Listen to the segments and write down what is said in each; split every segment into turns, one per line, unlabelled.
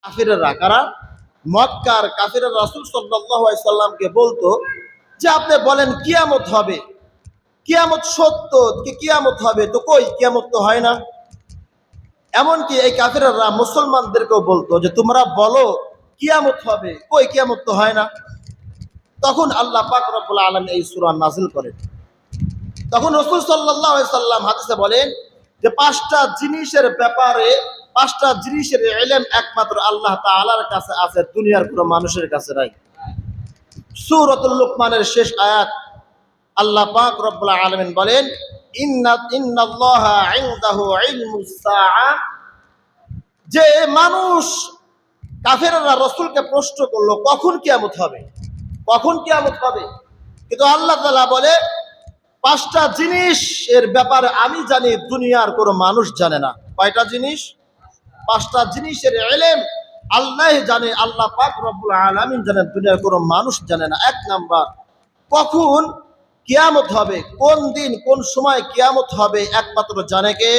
কাফিরেরা কারা? মক্কার কাফিরেরা রাসূল সাল্লাল্লাহু আলাইহি সাল্লামকে বলতো যে আপনি বলেন কিয়ামত হবে, কিয়ামত সত্য, কিয়ামত হবে, তো কই কিয়ামত তো হয় না। এমনকি এই কাফিরেরা মুসলমানদেরকেও বলতো যে তোমরা বলো কিয়ামত হবে, কই কিয়ামত তো হয় না। তখন আল্লাহ পাক রব্বুল আলামিন এই সূরা নাযিল করেন। তখন রাসূল সাল্লাল্লাহু আলাইহি সাল্লাম হাদিসে বলেন যে পাঁচটা জিনিসের ব্যাপারে, পাঁচটা জিনিসের ইলম একমাত্র আল্লাহ তাআলার কাছে আছে, দুনিয়ার কোনো মানুষের কাছে নাই। সূরাতুল লুকমানের শেষ আয়াত আল্লাহ পাক রব্বুল আলামিন বলেন ইন্নাল্লাহা ইনদাহু ইলমুস সাআ, যে মানুষ কাফেররা রাসূলকে প্রশ্ন করলো কখন কিয়ামত হবে, কখন কিয়ামত হবে, কিন্তু আল্লাহ তাআলা বলে পাঁচটা জিনিসের ব্যাপারে আমি জানি, দুনিয়ার কোনো মানুষ জানে না। কয়টা জিনিস? পাঁচটা জিনিসের ইলম আল্লাহ জানে, আল্লাহ পাক রব্বুল আলামিন জানেন, দুনিয়ার কোনো মানুষ জানে না। এক নাম্বার, কখন কিয়ামত হবে, কোন দিন কোন সময় কিয়ামত হবে একমাত্র জানে কে?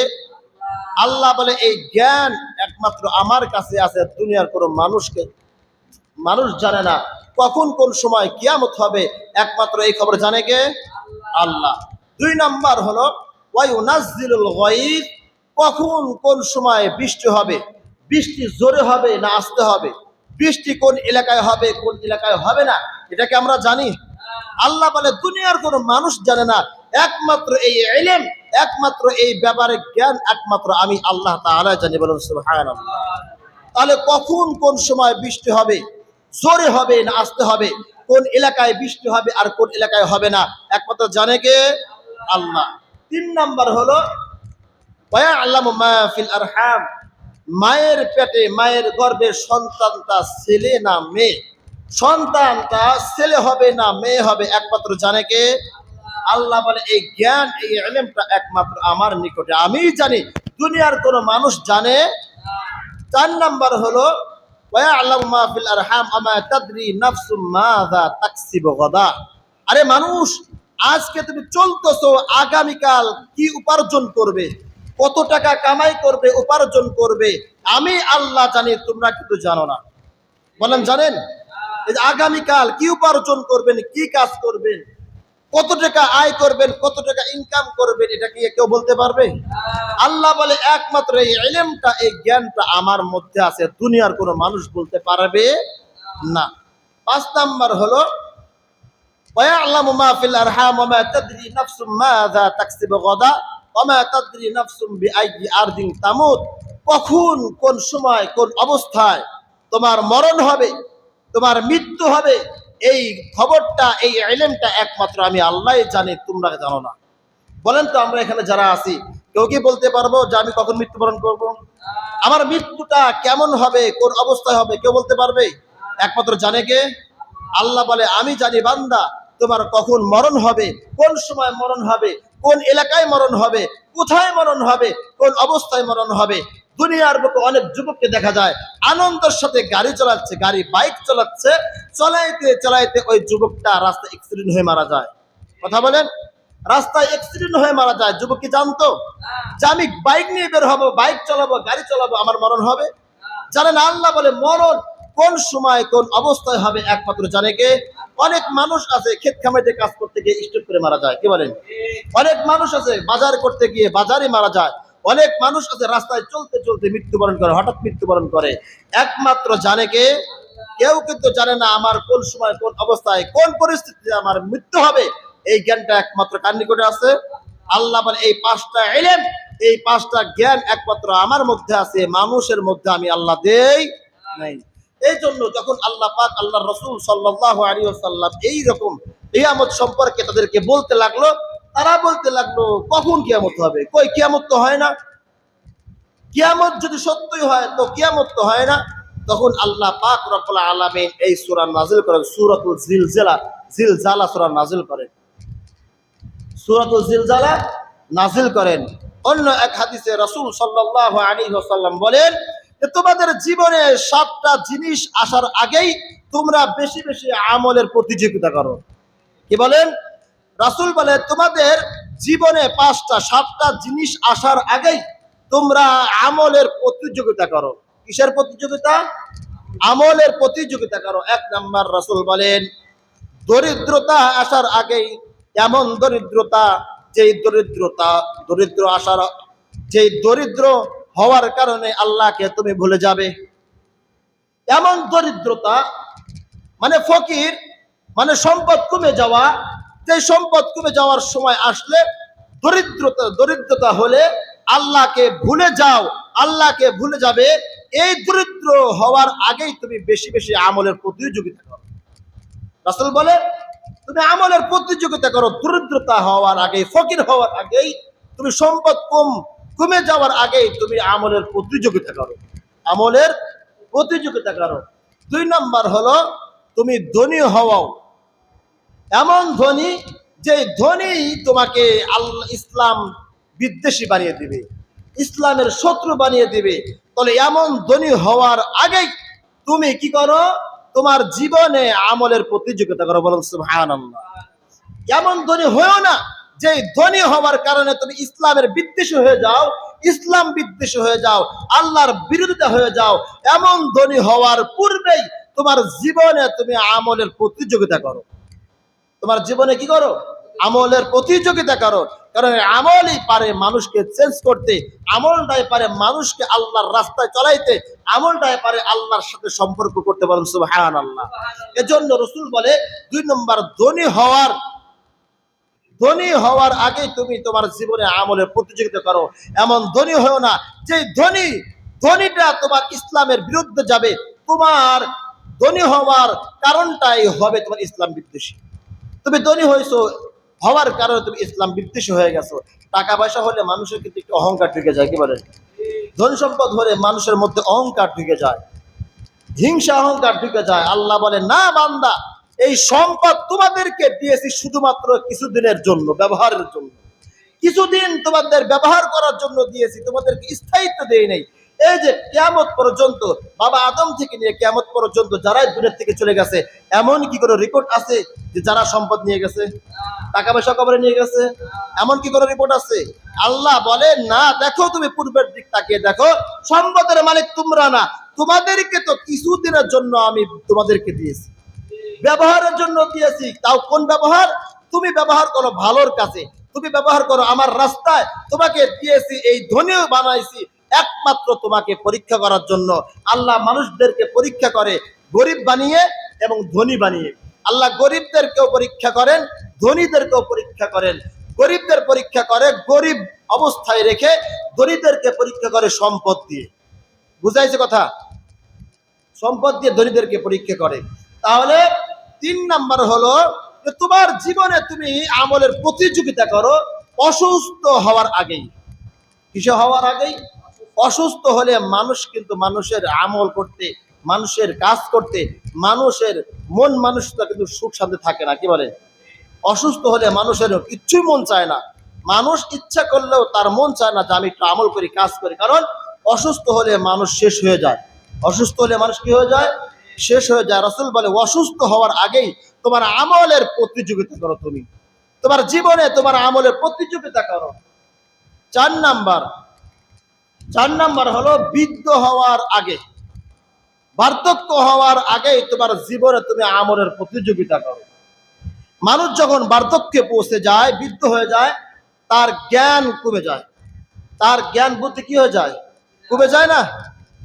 আল্লাহ বলে এই জ্ঞান একমাত্র আমার কাছে আছে, দুনিয়ার কোনো মানুষ জানে না। কখন কোন সময় কিয়ামত হবে একমাত্র এই খবর জানে কে? আল্লাহ। দুই নাম্বার হলো ওয়ায়ুনাজ্জিলুল গায়ব, কখন কোন সময় বৃষ্টি হবে, বৃষ্টি জোরে হবে না আস্তে হবে, বৃষ্টি কোন এলাকায় হবে কোন এলাকায় হবে না, এটাকে আমরা জানি। আল্লাহ বলে দুনিয়ার কোনো মানুষ জানে না, একমাত্র এই ইলম, একমাত্র এই ব্যাপারে জ্ঞান একমাত্র আমি আল্লাহ তাআলা জানি। বলুন সুবহানাল্লাহ। তাহলে কখন কোন সময় বৃষ্টি হবে, জোরে হবে না আস্তে হবে, কোন এলাকায় বৃষ্টি হবে আর কোন এলাকায় হবে না, একমাত্র জানে কে? আল্লাহ। তিন নাম্বার হলো ওয়ায়ালামু মা ফিল আরহাম, মায়ের পেটে মায়ের গর্ভে সন্তানটা ছেলে না মেয়ে, সন্তানটা ছেলে হবে না মেয়ে হবে একমাত্র জানে কে? আল্লাহ বলে এই জ্ঞান এই ইলমটা একমাত্র আমার নিকটে, আমিই জানি, দুনিয়ার কোনো মানুষ জানে। চার নাম্বার হলো ওয়ায়ালামু মা ফিল আরহাম আমা তাদরি নাফসুম মাযা তাকসিবু গাদা, আরে মানুষ আজকে তুমি চলতেছো, আগামীকাল কি উপার্জন করবে, কত টাকা কামাই করবে, উপার্জন করবে, আমি আল্লাহ জানি, তোমরা কিন্তু জানো না। বলেন জানেন? এই যে আগামীকাল কি উপার্জন করবেন, কি কাজ করবেন, কত টাকা আয় করবেন, কত টাকা ইনকাম করবেন, এটা কি কেউ বলতে পারবে? আল্লাহ বলে একমাত্র এই ইলমটা এই জ্ঞানটা আমার মধ্যে আছে, দুনিয়ার কোনো মানুষ বলতে পারবে না। পাঁচ নাম্বার হলো ওয়ায়ালামু মা ফিল আরহাম ওয়া মা তাদরি নাফসুম মাযা তাকসিবু গাদা ওয়া মা তাদরি নাফসুম বিআইয়ি আরদিন তামুত, কখন কোন সময় কোন অবস্থায় তোমার মরণ হবে, তোমার মৃত্যু হবে, এই খবরটা এই ইলমটা একমাত্র আমি আল্লাহই জানি, তোমরা জানো না। বলেন তো আমরা এখানে যারা আছি কেউ কি বলতে পারবো যে আমি কখন মৃত্যুবরণ করব, আমার মৃত্যুটা কেমন হবে, কোন অবস্থায় হবে, কেউ বলতে পারবে? একমাত্র জানে কে? আল্লাহ বলে আমি জানি বান্দা, তোমার কখন মরণ হবে, কোন সময় মরণ হবে, কোন এলাকায় মরণ হবে, কোথায় মরণ হবে, কোন অবস্থায় মরণ হবে। দুনিয়ার বুকে অনেক যুবককে দেখা যায় আনন্দের সাথে গাড়ি চালাচ্ছে, গাড়ি বাইক চালাচ্ছে, চালাইতে চালাইতে ওই যুবকটা রাস্তায় অ্যাক্সিডেন্ট হয়ে মারা যায়। কথা বলেন? রাস্তায় অ্যাক্সিডেন্ট হয়ে মারা যায়। যুবক কি জানতো যে আমি বাইক নিয়ে বের হবো, বাইক চালাবো, গাড়ি চালাবো, আমার মরণ হবে? জানে না। আল্লাহ বলে মরণ কোন সময় কোন অবস্থায় হবে একমাত্র জানে কে? অনেক মানুষ আছে ক্ষেত খামাইতে কাজ করতে গিয়ে স্ট্রোক করে মারা যায়, কি বলেন? অনেক মানুষ আছে বাজার করতে গিয়ে বাজারে মারা যায়, অনেক মানুষ আছে রাস্তায় চলতে চলতে মৃত্যুবরণ করে, হঠাৎ মৃত্যুবরণ করে। একমাত্র জানে কে? কেউ কিন্তু জানে না আমার কোন সময় কোন অবস্থায় কোন পরিস্থিতিতে আমার মৃত্যু হবে, এই জ্ঞানটা একমাত্র কার নিকটে আছে? আল্লাহ বলে এই পাঁচটা ইলম, এই পাঁচটা জ্ঞান একমাত্র আমার মধ্যে আছে, মানুষের মধ্যে আমি আল্লাহ দেই নাই। এই জন্য যখন আল্লাহ পাক আল্লাহ রসুল সাল্লাল্লাহু আলাইহি ওয়াসাল্লাম এইরকম কিয়ামত সম্পর্কে তাদেরকে বলতে লাগলো, তারা বলতে লাগলো কখন কিয়ামত হবে, কই কিয়ামত তো হয় না, কিয়ামত যদি সত্যই হয় তো কিয়ামত তো হয় না। তখন আল্লাহ পাক রব্বুল আলামিন এই সূরা নাযিল করেন, সূরাতুল জিলজিলা, জিলজালা সূরা নাযিল করেন, সূরাতুল জিলজালা নাযিল করেন। অন্য এক হাদিসে রাসূল সাল্লাল্লাহু আলাইহি ওয়াসাল্লাম বলেন যে তোমাদের জীবনে 7টা জিনিস আসার আগেই তোমরা বেশি বেশি আমলের প্রতিযোগিতা করো। কি বলেন? রাসূল বলে তোমাদের জীবনে 7টা জিনিস আসার আগেই তোমরা আমলের প্রতিযোগিতা করো। কিসের প্রতিযোগিতা? আমলের প্রতিযোগিতা করো। 1 নাম্বার রাসূল বলেন, দরিদ্রতা আসার আগেই, এমন দরিদ্রতা যেই দরিদ্র আসার, যেই দরিদ্র হওয়ার কারণে আল্লাহকে তুমি ভুলে যাবে, এমন দরিদ্রতা মানে ফকির, মানে সম্পদ কমে যাওয়া। যে সম্পদ কমে যাওয়ার সময় আসলে দরিদ্রতা হলে আল্লাহকে ভুলে যাও, আল্লাহকে ভুলে যাবে। এই দরিদ্র হওয়ার আগেই তুমি বেশি বেশি আমলের প্রতিযোগিতা করো। রাসূল বলে তুমি আমলের প্রতিযোগিতা করো দরিদ্রতা হওয়ার আগেই, ফকির হওয়ার আগেই, তুমি সম্পদ কমে যাওয়ার আগেই তুমি আমলের প্রতিযোগিতা করো, আমলের প্রতিযোগিতা করো। 2 নাম্বার হলো তুমি ধনী হওয়াও, এমন ধনী যে ধনী তোমাকে আল্লাহ ইসলাম বিদ্বেষী বানিয়ে দিবে, ইসলামের শত্রু বানিয়ে দিবে। তাহলে এমন ধনী হওয়ার আগেই তুমি কি করো? তোমার জীবনে আমলের প্রতিযোগিতা করো। বলুন সুবহানাল্লাহ। এমন ধনী হয়েও না যে ধনী হওয়ার কারণে তুমি ইসলামের বিদ্বেষী হয়ে যাও, ইসলাম বিদ্বেষী হয়ে যাও, আল্লাহর বিরোধিতা হয়ে যাও। এমন ধনী হওয়ার পূর্বেই তোমার জীবনে তুমি আমলের প্রতিযোগিতা করো। তোমার জীবনে কি করো? আমলের প্রতিযোগিতা করো। কারণ আমলই পারে মানুষকে চেঞ্জ করতে, আমলটাই পারে মানুষকে আল্লাহর রাস্তায় চলাইতে, আমলটাই পারে আল্লাহর সাথে সম্পর্ক করতে। পারেন সুবহানাল্লাহ। এজন্য রাসূল বলে 2 নম্বর ধনী হওয়ার আগে তুমি তোমার জীবনে আমলের প্রতিযোগিতা করো। এমন ধনী হও না যে ধনীটা তোমার ইসলামের বিরুদ্ধে যাবে। তোমার ধনী হওয়ার কারণটাই হবে তোমার ইসলাম বিদ্বেষী। তুমি ধনী হওয়ার কারণে তুমি ইসলাম বিদ্বেষী হয়ে গেছো। টাকা পয়সা হলে মানুষের কিন্তু একটু অহংকার ঢুকে যায়, কি বলেন? ধন সম্পদ হলে মানুষের মধ্যে অহংকার ঢুকে যায়, হিংসা অহংকার ঢুকে যায়। আল্লাহ বলে, না বান্দা, এই সম্পদ তোমাদেরকে দিয়েছি শুধুমাত্র কিছুদিনের জন্য, ব্যবহারের জন্য। কিছুদিন তোমাদের ব্যবহার করার জন্য দিয়েছি, তোমাদেরকে স্থায়িত্ব দেই নাই। এই যে কিয়ামত পর্যন্ত, বাবা আদম থেকে নিয়ে কিয়ামত পর্যন্ত যারাই দূরের থেকে চলে গেছে, এমন কি কোনো রিপোর্ট আছে যে যারা সম্পদ নিয়ে গেছে, টাকা পয়সা কবরে নিয়ে গেছে? এমন কি কোনো রিপোর্ট আছে? আল্লাহ বলে না, দেখো তুমি পূর্বের দিক তাকিয়ে দেখো, সম্পদের মালিক তোমরা না, তোমাদেরকে তো কিছুদিনের জন্য আমি তোমাদেরকে দিয়েছি, ব্যবহারের জন্য দিয়েছি। তাও কোন ব্যবহার? তুমি ব্যবহার করো ভালোর কাছে, তুমি ব্যবহার করো আমার রাস্তায়। তোমাকে দিয়েছি, এই ধনীও বানাইছি একমাত্র তোমাকে পরীক্ষা করার জন্য। আল্লাহ মানুষদেরকে পরীক্ষা করে গরিব বানিয়ে এবং ধনী বানিয়ে। আল্লাহ গরিবদেরকেও পরীক্ষা করেন, ধনীদেরকেও পরীক্ষা করেন। গরিবদের পরীক্ষা করে গরিব অবস্থায় রেখে, ধনীদেরকে পরীক্ষা করে সম্পদ দিয়ে। বুঝাইছে কথা? সম্পদ দিয়ে ধনীদেরকে পরীক্ষা করে। তাহলে 3 নাম্বার হলো যে তোমার জীবনে তুমি আমলের প্রতিযোগিতা করো অসুস্থ হওয়ার আগেই। কিসে হওয়ার আগেই? অসুস্থ হলে মানুষ কিন্তু মানুষের আমল করতে, মানুষের কাজ করতে, মানুষের মন মানুষটা কিন্তু সুখ শান্তি থাকে না, কি বলে? অসুস্থ হলে মানুষের কিচ্ছুই মন চায় না। মানুষ ইচ্ছা করলেও তার মন চায় না যে আমি একটু আমল করি, কাজ করি। কারণ অসুস্থ হলে মানুষ শেষ হয়ে যায়। অসুস্থ হলে মানুষ কি হয়ে যায়? শেষ হয়ে যায়। রাসূল বলে অসুস্থ হওয়ার আগেই তোমার আমলের প্রতিযোগিতা করো। তুমি তোমার জীবনে তোমার আমলের প্রতিযোগিতা করো। 4 নাম্বার হলো বৃদ্ধ হওয়ার আগে, বার্ধক্য হওয়ার আগেই তোমার জীবনে তুমি আমলের প্রতিযোগিতা করো। মানুষ যখন বার্ধক্যে পৌঁছে যায়, বৃদ্ধ হয়ে যায়, তার জ্ঞান কমে যায়, তার জ্ঞান বুদ্ধি কি হয়ে যায়? কমে যায় না?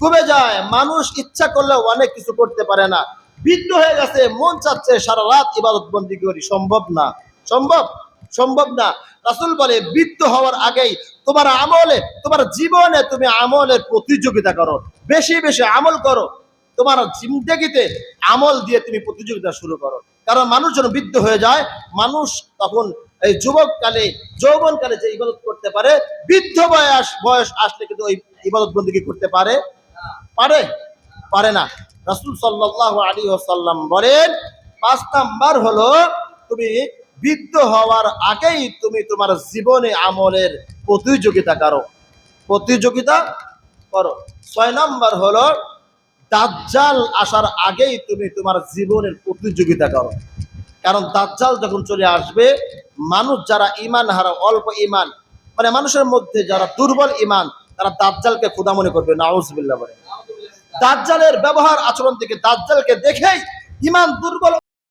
কমে যায়। মানুষ ইচ্ছা করলে অনেক কিছু করতে পারে না। বৃদ্ধ হয়ে গেছে, মন চাচ্ছে সারা রাত ইবাদত বন্দি করি, সম্ভব না, সম্ভব না। রাসূল বলে বৃদ্ধ হওয়ার আগেই তোমার আমলে, তোমার জীবনে তুমি আমলের প্রতিযোগিতা করো, বেশি বেশি আমল করো। তোমার জিন্দেগিতে আমল দিয়ে তুমি প্রতিযোগিতা শুরু করো। কারণ মানুষ যখন বৃদ্ধ হয়ে যায়, মানুষ তখন এই যুবককালে, যৌবনকালে যে ইবাদত করতে পারে, বৃদ্ধ বয়স আসলে কিন্তু ওই ইবাদত বন্দেগী করতে পারে না। রাসূল সাল্লাল্লাহু আলাইহি ওয়াসাল্লাম বলেন 5 নাম্বার হলো তুমি বৃদ্ধ হওয়ার আগেই তুমি তোমার জীবনে আমলের প্রতিযোগিতা করো। 6 নাম্বার হলো দাজ্জাল আসার আগেই তুমি তোমার জীবনের প্রতিযোগিতা করো। কারণ দাজ্জাল যখন চলে আসবে, মানুষ যারা ঈমান হারা, অল্প ঈমান, মানে মানুষের মধ্যে যারা দুর্বল ঈমান, তারা দাজ্জালকে খোদা মনে করবে। নাউজুবিল্লাহ বলে। দাজ্জালের ব্যবহার আচরণ থেকে, দাজ্জালকে দেখেই ইমান দুর্বল